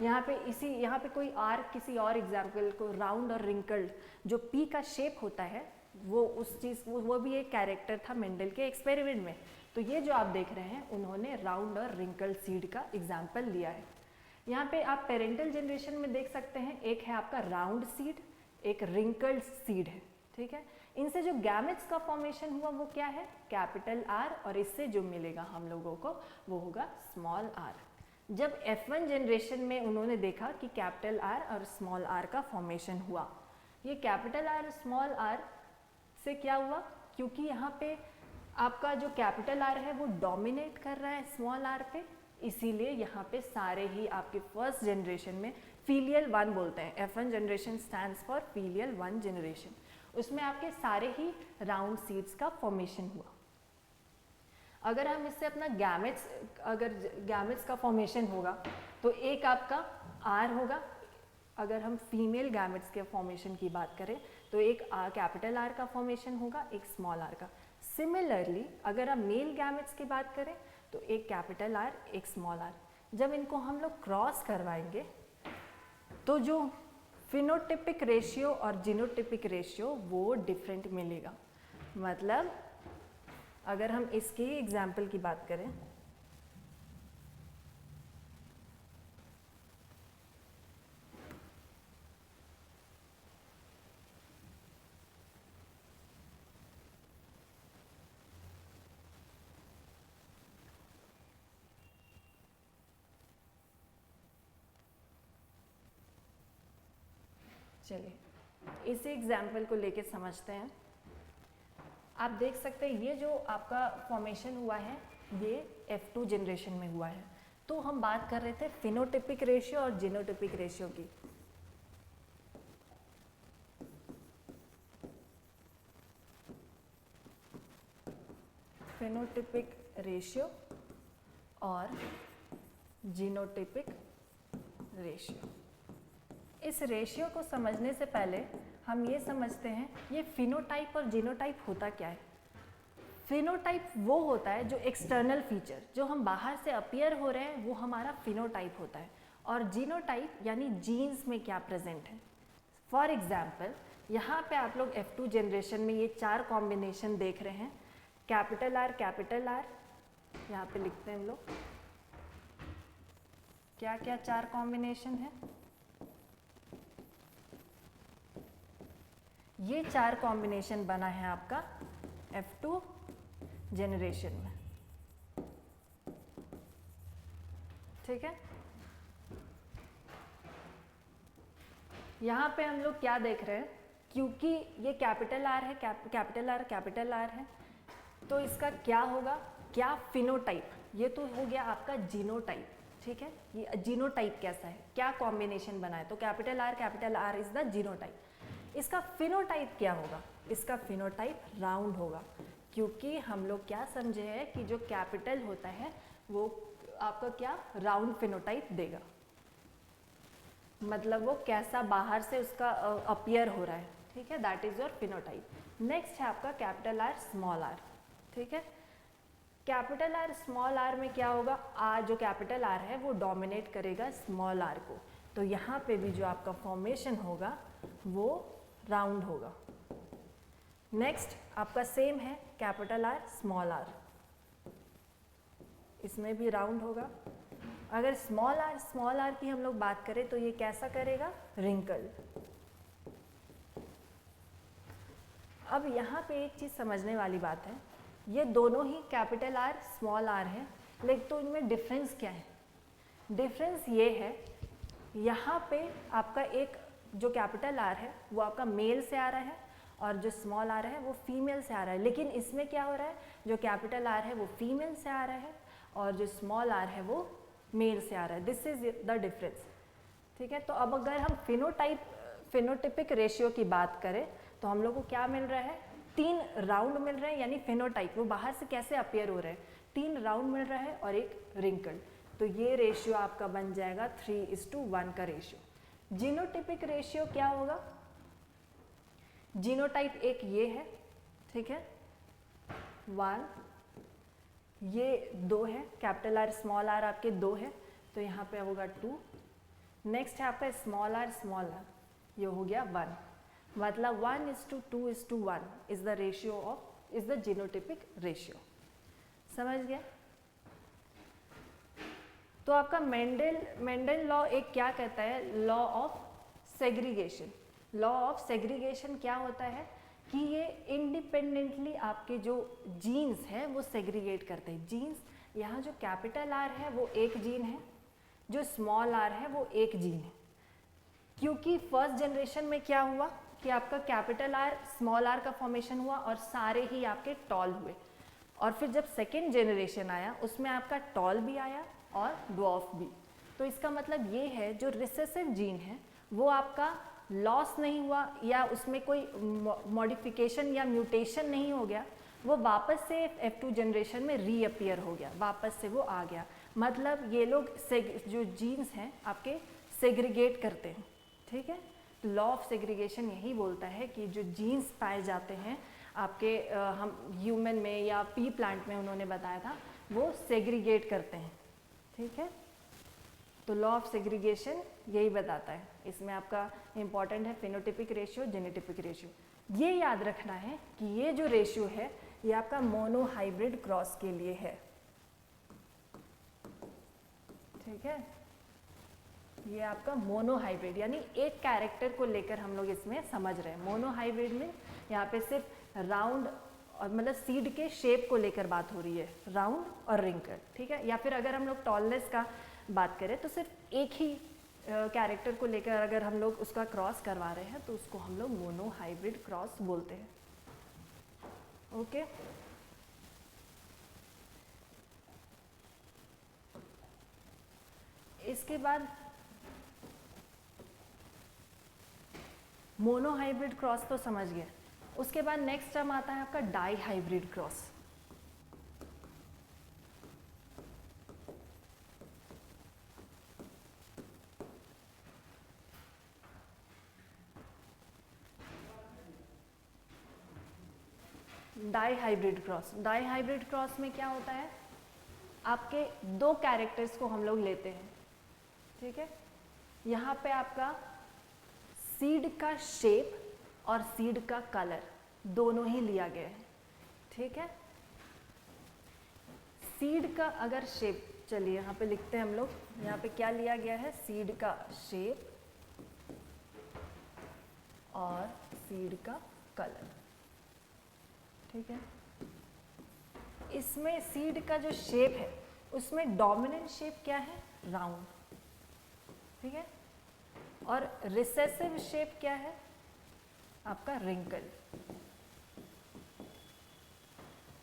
यहाँ पे कोई और किसी और एग्जाम्पल को राउंड और रिंकल्ड, जो पी का शेप होता है वो उस चीज़ वो भी एक कैरेक्टर था मेंडल के एक्सपेरिमेंट में। तो ये जो आप देख रहे हैं उन्होंने राउंड और रिंकल्ड सीड का एग्जाम्पल लिया है। यहाँ पे आप पेरेंटल जनरेशन में देख सकते हैं, एक है आपका राउंड सीड, एक रिंकल्ड सीड है। ठीक है, इनसे जो गैमेट्स का फॉर्मेशन हुआ वो क्या है, कैपिटल आर, और इससे जो मिलेगा हम लोगों को वो होगा स्मॉल आर। जब F1 जनरेशन में उन्होंने देखा कि कैपिटल आर और स्मॉल आर का फॉर्मेशन हुआ, ये कैपिटल आर स्मॉल आर से क्या हुआ, क्योंकि यहाँ पे आपका जो कैपिटल आर है वो डोमिनेट कर रहा है स्मॉल आर पे, इसीलिए यहाँ पे सारे ही आपके फर्स्ट जनरेशन में फीलियल 1 बोलते हैं। F1 generation stands for filial 1 generation. उसमें आपके सारे ही राउंड सीड्स का फॉर्मेशन हुआ। अगर हम इससे अपना गैमेट्स का फॉर्मेशन होगा तो एक आपका आर होगा। अगर हम फीमेल गैमेट्स के फॉर्मेशन की बात करें तो एक कैपिटल आर का फॉर्मेशन होगा, एक स्मॉल आर का। सिमिलरली अगर हम मेल गैमेट्स की बात करें तो एक कैपिटल आर, एक स्मॉल आर। जब इनको हम लोग क्रॉस करवाएंगे तो जो फिनोटिपिक रेशियो और जीनोटिपिक रेशियो वो डिफरेंट मिलेगा। मतलब अगर हम इसके एग्जाम्पल की बात करें, चलिए इसी एग्जाम्पल को लेके समझते हैं। आप देख सकते हैं ये जो आपका फॉर्मेशन हुआ है ये F2 जनरेशन में हुआ है। तो हम बात कर रहे थे फिनोटिपिक रेशियो और जीनोटिपिक रेशियो की। फिनोटिपिक रेशियो और जीनोटिपिक रेशियो। इस रेशियो को समझने से पहले हम ये समझते हैं ये फिनोटाइप और जीनोटाइप होता क्या है। फिनोटाइप वो होता है जो एक्सटर्नल फीचर जो हम बाहर से अपीयर हो रहे हैं वो हमारा फिनोटाइप होता है, और जीनोटाइप यानी जीन्स में क्या प्रेजेंट है। फॉर एग्जाम्पल यहाँ पे आप लोग F2 जनरेशन में ये 4 कॉम्बिनेशन देख रहे हैं, कैपिटल आर यहाँ पे लिखते हैं हम लोग क्या क्या 4 कॉम्बिनेशन है। ये 4 कॉम्बिनेशन बना है आपका F2 जनरेशन में। ठीक है, यहाँ पे हम लोग क्या देख रहे हैं, क्योंकि ये कैपिटल आर है, कैपिटल आर है, तो इसका क्या होगा, क्या फिनोटाइप, ये तो हो गया आपका जीनोटाइप। ठीक है, ये जीनोटाइप कैसा है, क्या कॉम्बिनेशन बना है, तो capital R is the genotype. इसका फिनोटाइप क्या होगा, इसका फिनोटाइप राउंड होगा, क्योंकि हम लोग क्या समझे हैं कि जो कैपिटल होता है वो आपका क्या राउंड फिनोटाइप देगा, मतलब वो कैसा बाहर से उसका अपीयर हो रहा है। ठीक है, that is your phenotype. Next है आपका कैपिटल आर स्मॉल आर। ठीक है, कैपिटल आर स्मॉल आर में क्या होगा, आर जो कैपिटल आर है वो डोमिनेट करेगा स्मॉल आर को, तो यहाँ पे भी जो आपका फॉर्मेशन होगा वो राउंड होगा। नेक्स्ट आपका सेम है कैपिटल आर इसमें भी राउंड होगा। अगर स्मॉल आर की हम लोग बात करें तो ये कैसा करेगा, रिंकल। अब यहाँ पे एक चीज़ समझने वाली बात है, ये दोनों ही कैपिटल आर स्मॉल आर है, लेकिन तो इनमें डिफरेंस क्या है? डिफरेंस ये है, यहाँ पे आपका एक जो कैपिटल आर है वो आपका मेल से आ रहा है और जो स्मॉल आर है वो फीमेल से आ रहा है, लेकिन इसमें क्या हो रहा है, जो कैपिटल आर है वो फीमेल से आ रहा है और जो स्मॉल आर है वो मेल से आ रहा है। दिस इज द डिफरेंस, ठीक है। तो अब अगर हम फिनोटिपिक रेशियो की बात करें तो हम लोग को क्या मिल रहा है, 3 राउंड मिल रहे हैं, यानी फिनोटाइप वो बाहर से कैसे अपीयर हो रहे हैं, 3 राउंड मिल रहा है और एक रिंकल, तो ये रेशियो आपका बन जाएगा 3:1 का रेशियो। जीनोटिपिक रेशियो क्या होगा, जीनोटाइप एक ये है, ठीक है, 1, ये 2 है, कैपिटल आर स्मॉल आर आपके 2 है, तो यहाँ पे होगा 2। नेक्स्ट है आपका स्मॉल आर, ये हो गया 1, मतलब 1:2:1 is the ratio of, is the genotypic ratio. समझ गया? तो आपका मेंडल लॉ एक क्या कहता है, law of segregation. Law of segregation क्या होता है कि ये इंडिपेंडेंटली आपके जो जीन्स हैं वो सेग्रीगेट करते हैं। जीन्स, यहाँ जो कैपिटल आर है वो एक जीन है, जो स्मॉल आर है वो एक जीन है, क्योंकि फर्स्ट जनरेशन में क्या हुआ कि आपका कैपिटल आर स्मॉल आर का फॉर्मेशन हुआ और सारे ही आपके टॉल हुए, और फिर जब सेकेंड जनरेशन आया उसमें आपका टॉल भी आया और ड्वार्फ भी। तो इसका मतलब ये है जो रिसेसिव जीन है वो आपका लॉस नहीं हुआ या उसमें कोई मॉडिफिकेशन या म्यूटेशन नहीं हो गया, वो वापस से F2 जनरेशन में रीअपियर हो गया, वापस से वो आ गया। मतलब ये लोग जो जीन्स हैं आपके सेग्रीगेट करते हैं, ठीक है। लॉ ऑफ सेग्रीगेशन यही बोलता है कि जो जीन्स पाए जाते हैं आपके हम ह्यूमन में या पी प्लांट में उन्होंने बताया था, वो सेग्रीगेट करते हैं, ठीक है। तो लॉ ऑफ सेग्रीगेशन यही बताता है। इसमें आपका इम्पॉर्टेंट है फिनोटिपिक रेशियो, जेनोटिपिक रेशियो। ये याद रखना है कि ये जो रेशियो है ये आपका मोनोहाइब्रिड क्रॉस के लिए है, ठीक है। ये आपका मोनोहाइब्रिड यानी एक कैरेक्टर को लेकर हम लोग इसमें समझ रहे हैं। मोनोहाइब्रिड में यहाँ पे सिर्फ राउंड और मतलब सीड के शेप को लेकर बात हो रही है, राउंड और रिंकल, ठीक है। या फिर अगर हम लोग टॉलनेस का बात करें तो सिर्फ एक ही कैरेक्टर को लेकर अगर हम लोग उसका क्रॉस करवा रहे हैं तो उसको हम लोग मोनोहाइब्रिड क्रॉस बोलते हैं, ओके। इसके बाद मोनोहाइब्रिड क्रॉस तो समझ गए। उसके बाद नेक्स्ट टर्म आता है आपका dihybrid cross. Dihybrid cross में क्या होता है, आपके 2 कैरेक्टर्स को हम लोग लेते हैं, ठीक है। यहाँ पे आपका सीड का शेप और सीड का कलर दोनों ही लिया गया है, ठीक है। सीड का अगर शेप, चलिए यहाँ पे लिखते हैं हम लोग, यहाँ पे क्या लिया गया है, सीड का शेप और सीड का कलर, ठीक है। इसमें सीड का जो शेप है उसमें डोमिनेंट शेप क्या है, राउंड, ठीक है। और रिसेसिव शेप क्या है आपका, रिंकल।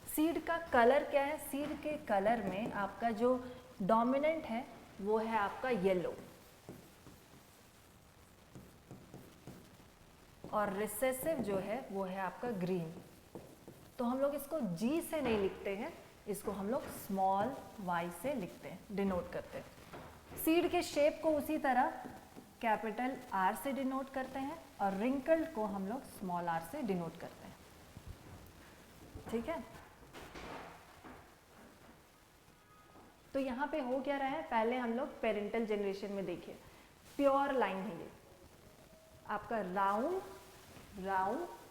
सीड का कलर क्या है, सीड के कलर में आपका जो डोमिनेंट है वो है आपका येलो और रिसेसिव जो है वो है आपका ग्रीन। तो हम लोग इसको G से नहीं लिखते हैं, इसको हम लोग स्मॉल y से लिखते हैं, डिनोट करते हैं। सीड के शेप को उसी तरह कैपिटल R से डिनोट करते हैं और रिंकल को हम लोग स्मॉल r से डिनोट करते हैं, ठीक है। तो यहाँ पे हो क्या रहा है, पहले हम लोग पेरेंटल जनरेशन में देखिए प्योर लाइन है ये आपका राउंड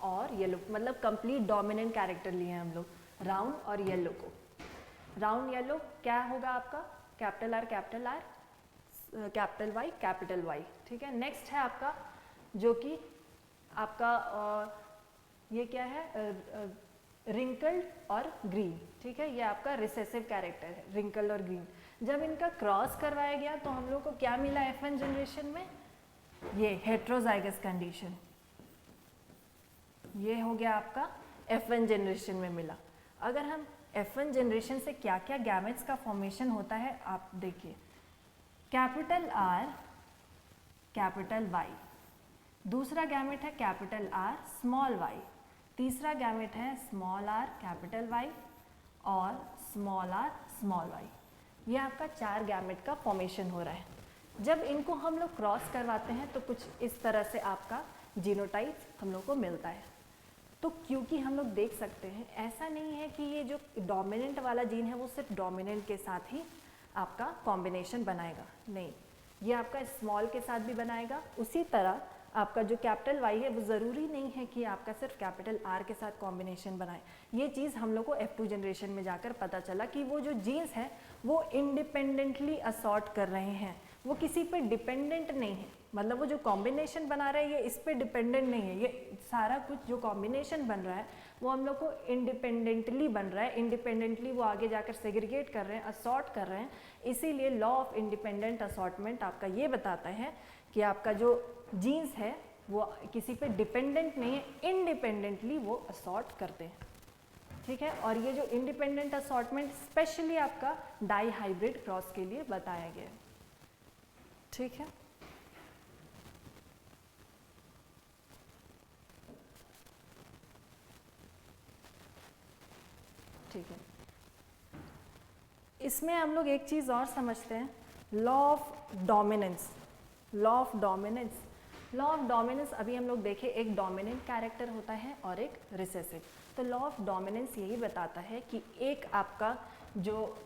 और येलो, मतलब कंप्लीट डोमिनेंट कैरेक्टर लिए हैं हम लोग, राउंड और येलो को। राउंड येलो क्या होगा आपका, कैपिटल आर कैपिटल वाई, ठीक है। नेक्स्ट है आपका जो कि आपका ये क्या है, रिंकल्ड और ग्रीन, ठीक है। ये आपका रिसेसिव कैरेक्टर है, रिंकल्ड और ग्रीन। जब इनका क्रॉस करवाया गया तो हम लोग को क्या मिला F1 जनरेशन में, ये हेट्रोजाइगस कंडीशन, ये हो गया आपका F1 जनरेशन में मिला। अगर हम F1 जनरेशन से क्या क्या गैमेट्स का फॉर्मेशन होता है आप देखिए, कैपिटल R कैपिटल Y, दूसरा गैमेट है कैपिटल R स्मॉल y, तीसरा गैमेट है स्मॉल r कैपिटल Y और स्मॉल r स्मॉल y। ये आपका 4 गैमेट का फॉर्मेशन हो रहा है। जब इनको हम लोग क्रॉस करवाते हैं तो कुछ इस तरह से आपका जीनोटाइप हम लोग को मिलता है। तो क्योंकि हम लोग देख सकते हैं ऐसा नहीं है कि ये जो डोमिनेंट वाला जीन है वो सिर्फ डोमिनेंट के साथ ही आपका कॉम्बिनेशन बनाएगा, नहीं, ये आपका स्मॉल के साथ भी बनाएगा। उसी तरह आपका जो कैपिटल Y है वो ज़रूरी नहीं है कि आपका सिर्फ कैपिटल R के साथ कॉम्बिनेशन बनाए। ये चीज़ हम लोग को F2 जनरेशन में जाकर पता चला कि वो जो जीन्स हैं वो इंडिपेंडेंटली असॉर्ट कर रहे हैं, वो किसी पे डिपेंडेंट नहीं है। मतलब वो जो कॉम्बिनेशन बना रहा है ये इस पे डिपेंडेंट नहीं है, ये सारा कुछ जो कॉम्बिनेशन बन रहा है वो हम लोग को इंडिपेंडेंटली बन रहा है। इंडिपेंडेंटली वो आगे जाकर सेग्रीगेट कर रहे हैं, असॉर्ट कर रहे हैं। इसीलिए लॉ ऑफ इंडिपेंडेंट असॉर्टमेंट आपका ये बताता है कि आपका जो जीन्स है वो किसी पे डिपेंडेंट नहीं है, इंडिपेंडेंटली वो असॉर्ट करते हैं, ठीक है। और ये जो इंडिपेंडेंट असॉर्टमेंट स्पेशली आपका डाई हाइब्रिड क्रॉस के लिए बताया गया है, ठीक है। ठीक है, इसमें हम लोग एक चीज़ और समझते हैं, law of dominance. Law of dominance, law of dominance अभी हम लोग देखें, एक डोमिनेंट कैरेक्टर होता है और एक रिसेसिव। तो लॉ ऑफ डोमिनेंस यही बताता है कि एक आपका जो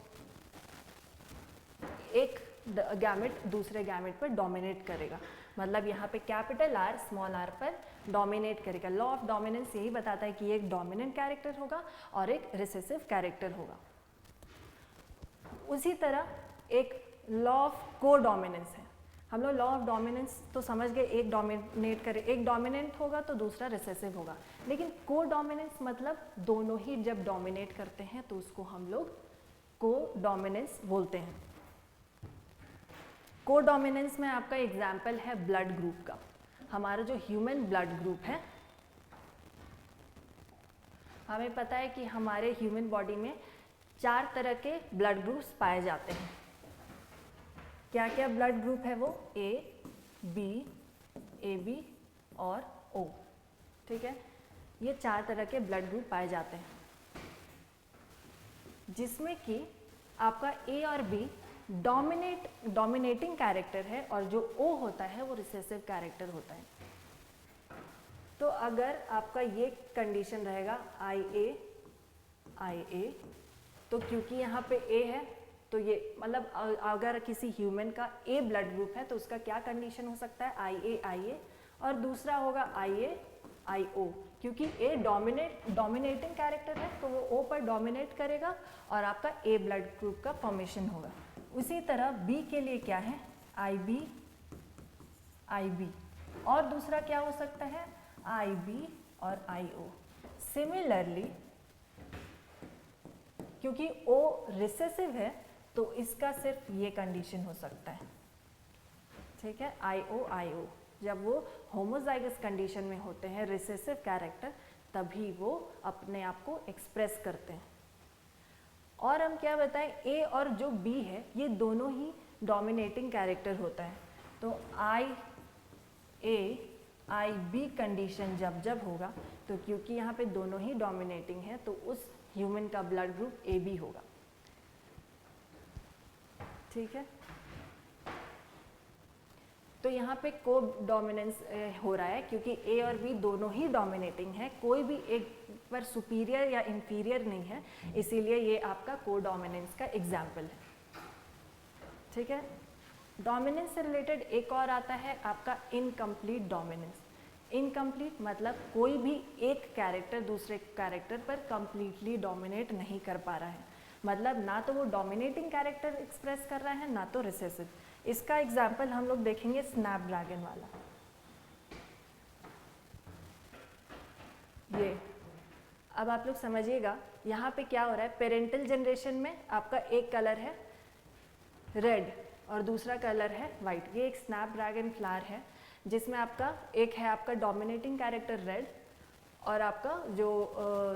एक गैमेट दूसरे गैमेट पर डोमिनेट करेगा, मतलब यहाँ पे कैपिटल R स्मॉल r पर डोमिनेट करेगा। लॉ ऑफ डोमिनेंस यही बताता है कि एक डोमिनेंट कैरेक्टर होगा और एक रिसेसिव कैरेक्टर होगा। उसी तरह एक लॉ ऑफ को डोमिनेंस है। हम लोग लॉ ऑफ डोमिनेंस तो समझ गए, एक डोमिनेट करे, एक डोमिनेंट होगा तो दूसरा रिसेसिव होगा। लेकिन को डोमिनेंस मतलब दोनों ही जब डोमिनेट करते हैं तो उसको हम लोग को डोमिनेंस बोलते हैं। को डोमिनेंस में आपका एग्जाम्पल है ब्लड ग्रुप का। हमारा जो ह्यूमन ब्लड ग्रुप है, हमें पता है कि हमारे ह्यूमन बॉडी में 4 तरह के ब्लड ग्रुप्स पाए जाते हैं। क्या क्या ब्लड ग्रुप है वो, A, B, AB और O, ठीक है। ये 4 तरह के ब्लड ग्रुप पाए जाते हैं, जिसमें कि आपका A और B डोमिनेटिंग कैरेक्टर है और जो O होता है वो रिसेसिव कैरेक्टर होता है। तो अगर आपका ये कंडीशन रहेगा IA, तो क्योंकि यहाँ पे A है तो ये मतलब अगर किसी ह्यूमन का A ब्लड ग्रुप है तो उसका क्या कंडीशन हो सकता है, IA, और दूसरा होगा IO, क्योंकि A डोमिनेटिंग कैरेक्टर है तो वो O पर डोमिनेट करेगा और आपका A ब्लड ग्रुप का फॉर्मेशन होगा। उसी तरह B के लिए क्या है, IB, और दूसरा क्या हो सकता है, IB और IO। सिमिलरली क्योंकि O रिसेसिव है तो इसका सिर्फ ये कंडीशन हो सकता है, ठीक है, IO। जब वो होमोजाइगस कंडीशन में होते हैं रिसेसिव कैरेक्टर, तभी वो अपने आप को एक्सप्रेस करते हैं। और हम क्या बताएं, A और जो B है ये दोनों ही डोमिनेटिंग कैरेक्टर होता है। तो IB कंडीशन जब होगा तो क्योंकि यहाँ पे दोनों ही डोमिनेटिंग है तो उस ह्यूमन का ब्लड ग्रुप AB होगा, ठीक है। तो यहाँ पे को डोमिनेंस हो रहा है क्योंकि A और B दोनों ही डोमिनेटिंग है, कोई भी एक पर सुपीरियर या इंफीरियर नहीं है, इसीलिए ये आपका को डोमिनेंस का एग्जाम्पल है। ठीक है। डोमिनेंस से रिलेटेड एक और आता है आपका इनकम्प्लीट डोमिनेंस। इनकम्प्लीट मतलब कोई भी एक कैरेक्टर दूसरे कैरेक्टर पर कंप्लीटली डोमिनेट नहीं कर पा रहा है, मतलब ना तो वो डोमिनेटिंग कैरेक्टर एक्सप्रेस कर रहा है ना तो रिसेसिव। इसका एग्जाम्पल हम लोग देखेंगे स्नैपड्रैगन वाला। ये अब आप लोग समझिएगा यहाँ पे क्या हो रहा है। पेरेंटल जनरेशन में आपका एक कलर है रेड और दूसरा कलर है वाइट। ये एक स्नैपड्रैगन फ्लावर है जिसमें आपका एक है आपका डोमिनेटिंग कैरेक्टर रेड और आपका जो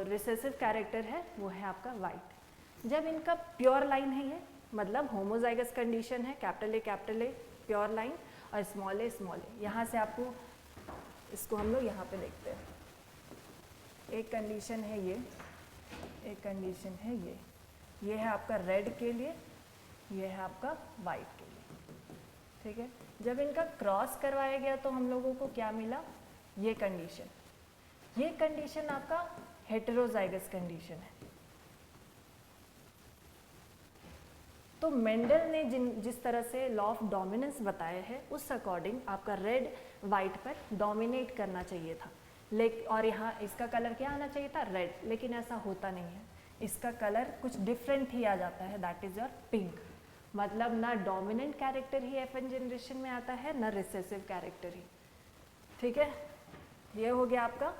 रिसेसिव कैरेक्टर है वो है आपका वाइट। जब इनका प्योर लाइन है ये मतलब होमोजाइगस कंडीशन है, कैपिटल ए प्योर लाइन और स्मॉल ए। यहाँ से आपको इसको हम लोग यहाँ पे देखते हैं। एक कंडीशन है ये, एक कंडीशन है ये है आपका रेड के लिए, ये है आपका वाइट के लिए, ठीक है। जब इनका क्रॉस करवाया गया तो हम लोगों को क्या मिला, ये कंडीशन आपका हेटेरोजाइगस कंडीशन है। तो मेंडल ने जिस तरह से लॉ ऑफ डोमिनेंस बताया है उस अकॉर्डिंग आपका रेड वाइट पर डोमिनेट करना चाहिए था, लेकिन और यहाँ इसका कलर क्या आना चाहिए था रेड, लेकिन ऐसा होता नहीं है। इसका कलर कुछ डिफरेंट ही आ जाता है, दैट इज योर पिंक। मतलब ना डोमिनेंट कैरेक्टर ही F1 जनरेशन में आता है ना रिसेसिव कैरेक्टर ही, ठीक है। ये हो गया आपका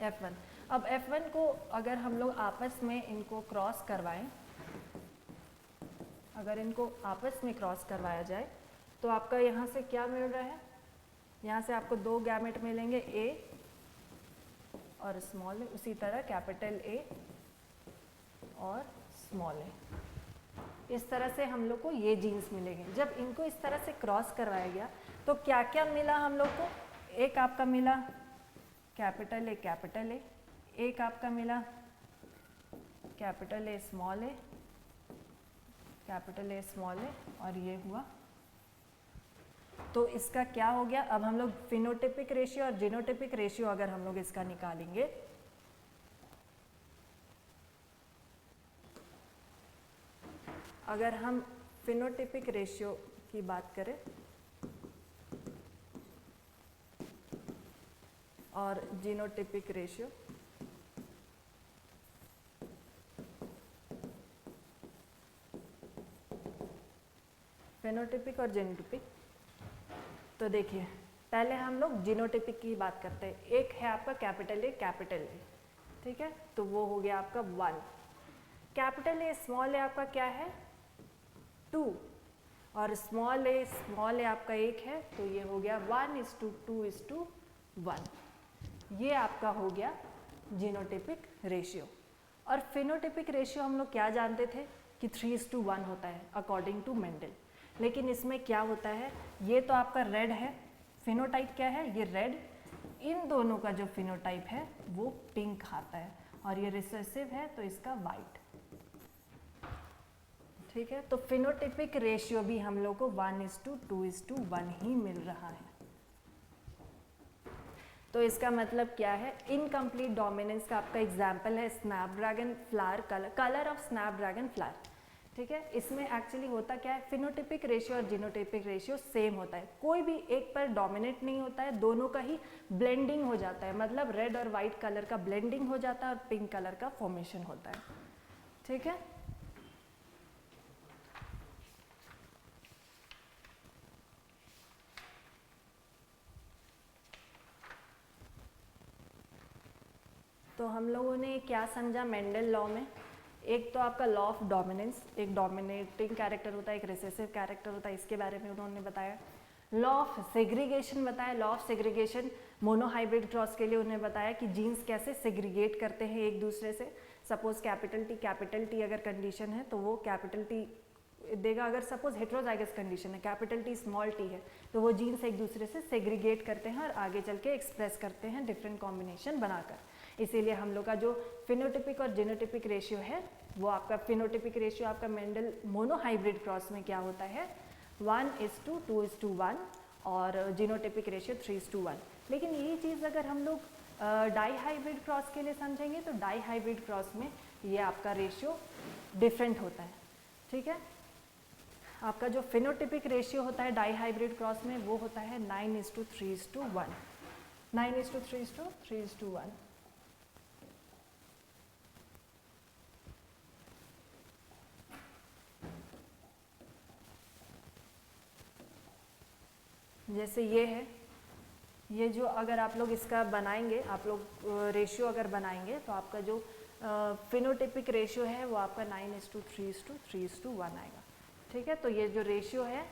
F1। अब F1 को अगर हम लोग आपस में इनको क्रॉस करवाएं, अगर इनको आपस में क्रॉस करवाया जाए तो आपका यहाँ से क्या मिल रहा है, यहाँ से आपको दो गैमेट मिलेंगे A और स्मॉल ए, उसी तरह कैपिटल A और स्मॉल ए। इस तरह से हम लोग को ये जीन्स मिलेंगे। जब इनको इस तरह से क्रॉस करवाया गया तो क्या क्या मिला हम लोग को, एक आपका मिला कैपिटल ए, एक आपका मिला capital A small A, capital A small A, और ये हुआ। तो इसका क्या हो गया, अब हम लोग फिनोटिपिक रेशियो और जीनोटिपिक रेशियो अगर हम लोग इसका निकालेंगे अगर हम फिनोटिपिक रेशियो की बात करें और जीनोटिपिक रेशियो, फिनोटिपिक और जीनोटिपिक, तो देखिए पहले हम लोग जीनोटिपिक की बात करते हैं। एक है आपका कैपिटल ए, ठीक है, तो वो हो गया आपका 1। कैपिटल ए स्मॉल ए आपका क्या है 2 और स्मॉल ए आपका 1 है, तो ये हो गया 1:2:1। ये आपका हो गया जीनोटिपिक रेशियो। और फिनोटिपिक रेशियो हम लोग क्या जानते थे कि 3:1 होता है अकॉर्डिंग टू मेंडल, लेकिन इसमें क्या होता है, ये तो आपका रेड है, फिनोटाइप क्या है ये रेड, इन दोनों का जो फिनोटाइप है वो पिंक आता है, और ये रिसेसिव है तो इसका वाइट, ठीक है। तो फिनोटिपिक रेशियो भी हम लोग को 1:2:1 ही मिल रहा है। तो इसका मतलब क्या है, इनकम्प्लीट डोमिनेंस का आपका एग्जाम्पल है Snapdragon flower, colour of Snapdragon flower, ठीक है। इसमें एक्चुअली होता क्या है, फिनोटिपिक रेशियो और जीनोटिपिक रेशियो सेम होता है, कोई भी एक पर डोमिनेट नहीं होता है, दोनों का ही ब्लेंडिंग हो जाता है, मतलब रेड और वाइट कलर का ब्लेंडिंग हो जाता है और पिंक कलर का फॉर्मेशन होता है, ठीक है। तो हम लोगों ने क्या समझा मेंडल लॉ में, एक तो आपका लॉ ऑफ डोमिनेंस, एक डोमिनेटिंग कैरेक्टर होता है, एक रिसेसिव कैरेक्टर होता है, इसके बारे में उन्होंने बताया। लॉ ऑफ सेग्रीगेशन बताया, law of segregation monohybrid cross के लिए उन्होंने बताया कि जीन्स कैसे सेग्रीगेट करते हैं एक दूसरे से। सपोज कैपिटल टी अगर कंडीशन है तो वो कैपिटल टी देगा, अगर सपोज हेटेरोजाइगस कंडीशन है, कैपिटल टी स्मॉल टी है, तो वो जीन्स एक दूसरे से सेग्रीगेट करते हैं और आगे चल के एक्सप्रेस करते हैं डिफरेंट कॉम्बिनेशन बनाकर। इसीलिए हम लोग का जो फिनोटिपिक और जीनोटिपिक रेशियो है वो आपका फिनोटिपिक रेशियो आपका मेंडल मोनोहाइब्रिड क्रॉस में क्या होता है 1:2:1 और जीनोटिपिक रेशियो 3:1। लेकिन यही चीज़ अगर हम लोग डाई हाइब्रिड क्रॉस के लिए समझेंगे तो डाई हाइब्रिड क्रॉस में ये आपका रेशियो डिफरेंट होता है, ठीक है। आपका जो फिनोटिपिक रेशियो होता है डाई हाइब्रिड क्रॉस में वो होता है 9:3:1, 9:3:1। जैसे ये है, ये जो अगर आप लोग इसका बनाएंगे, आप लोग रेशियो अगर बनाएंगे तो आपका जो फिनोटिपिक रेशियो है वो आपका 9:3:3:1 आएगा। ठीक है, तो ये जो रेशियो है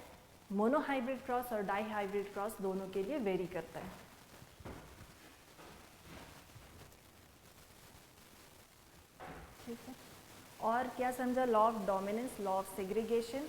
मोनो हाइब्रिड क्रॉस और डाई हाइब्रिड क्रॉस दोनों के लिए वेरी करता है। ठीक है, और क्या समझा? Law of dominance, law of segregation,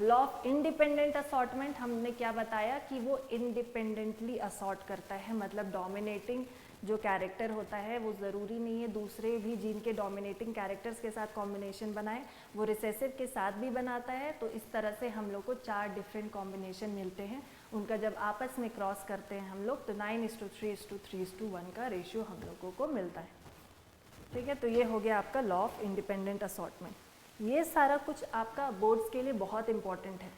law of independent assortment. हमने क्या बताया कि वो इंडिपेंडेंटली असॉर्ट करता है, मतलब डोमिनेटिंग जो कैरेक्टर होता है वो ज़रूरी नहीं है दूसरे भी जीन के डोमिनेटिंग कैरेक्टर्स के साथ कॉम्बिनेशन बनाए, वो रिसेसिव के साथ भी बनाता है। तो इस तरह से हम लोग को 4 डिफरेंट कॉम्बिनेशन मिलते हैं, उनका जब आपस में क्रॉस करते हैं हम लोग तो 9:3:3:1 का रेशियो हम लोगों को मिलता है। ठीक है, तो ये हो गया आपका लॉ ऑफ इंडिपेंडेंट असॉर्टमेंट। ये सारा कुछ आपका बोर्ड्स के लिए बहुत इंपॉर्टेंट है।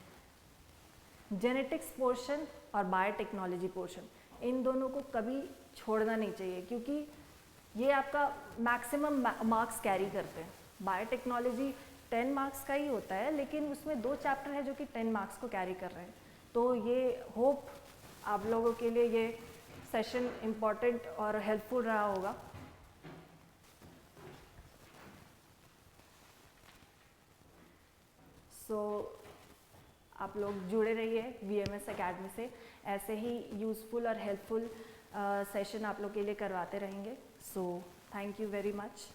जेनेटिक्स पोर्शन और बायोटेक्नोलॉजी पोर्शन, इन दोनों को कभी छोड़ना नहीं चाहिए क्योंकि ये आपका मैक्सिमम मार्क्स कैरी करते हैं। बायोटेक्नोलॉजी 10 मार्क्स का ही होता है, लेकिन उसमें 2 चैप्टर है जो कि 10 मार्क्स को कैरी कर रहे हैं। तो ये होप आप लोगों के लिए ये सेशन इम्पॉर्टेंट और हेल्पफुल रहा होगा। सो आप लोग जुड़े रहिए VMS अकेडमी से, ऐसे ही यूज़फुल और हेल्पफुल सेशन आप लोग के लिए करवाते रहेंगे। So thank you very much.